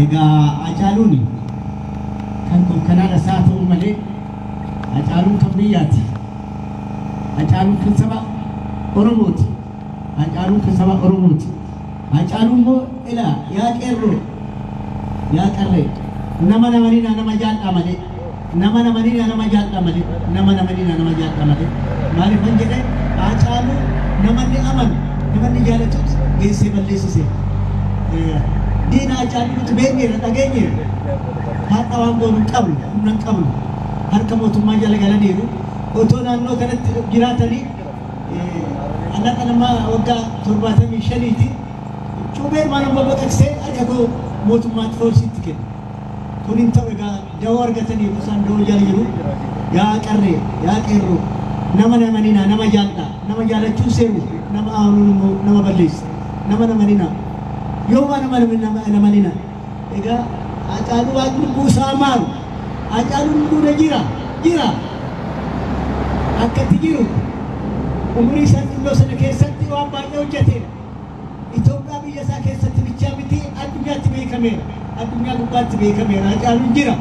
Egaa Hacaaluun kan kanaa isaa ta'uu malee Hacaaluun kan biyyaati. Hacaaluun kan saba Oromooti. Hacaaluun kan saba Oromooti. Hacaaluun immoo ilaa yaa qeerroo yaa qarree nama namanina nama jaadhaa malee nama namanina nama jaadhaa malee nama namanina nama jaadhaa malee maaliif kan jedhe Hacaaluu namanni amanu namanni jaalatuut geessee balleessisee diina Hacaaluu nuti beekneerra dhageenyeerra har'a waan goonu qabnu humna qabnu harka mootummaa jala galaniiru otoo naannoo kanatti jiraatanii annaqa nama waggaa 75ti cuubeen maanuma baqaqsee harka koo mootummaatti foolsitti kenna kun hin ta'u egaa dawoo argataniiru isaan dawoo jala jiru yaa qarree yaa qeerroo nama namanina nama jaalladha nama jaalachuu seeru nama amanuu nama balleessa nama namanina yoo nama namanina egaa Hacaaluu waan lubbuu isaa maaru Hacaaluun lubbuudha jira akkatti jiru umurii isaa xinnoo sana keessatti waan baay'ee hojjeteera. Itoophiyaa biyya isaa keessatti bichaa miti addunyaatti beekameera. Addunyaa gubbaatti beekameera. Hacaaluun jira.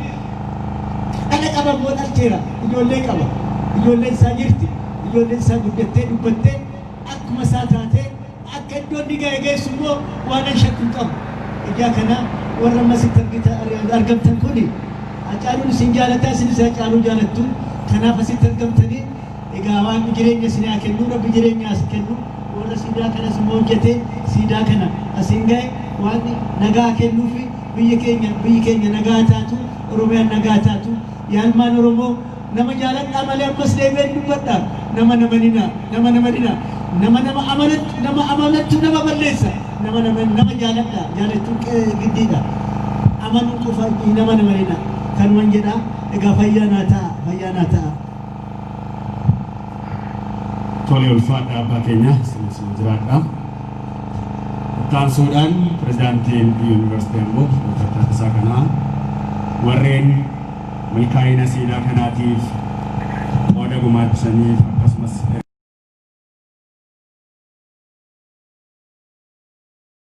Dhala qaba moo dhalcheera. Ijoollee qaba. Ijoolleen isaa jirti. Ijoolleen isaa guddattee dubbattee akkuma isaa taatee akka iddoon ni ga'e geessu immoo waan shakku qabu. Ijaa kana warra amasitti argamtan kuni Hacaaluun isin jaalataa isinis Hacaaluu jaalattu. Kanaaf asitti argamtanii egaa waan jireenya isin haa kennu rabbi jireenya as kennu warra siidaa kanas immoo hojjetee siidaa kana asin ga'e waan nagaa kennuufi biyyi keenya nagaa taatu Oromiyaan nagaa taatu yaalmaan Oromoo nama jaaladhaa malee ammas deebi'een dubbadhaa nama namanina nama amanattu nama balleessa nama jaaladhaa jaalachuu giddiidha amanuu qofa nama namanina kanuman jedhaa egaa fayyaa naa ta'a. Tole ulfaadha abbaa keenya sinis jiraadha. Taansuudhaan pirezidaantiin yuunivarsiitii Amboo Dr. Taaddasaa Kanaa warreen milkaa'ina siidaa kanaatiif qooda gumaachisaniif akkasumas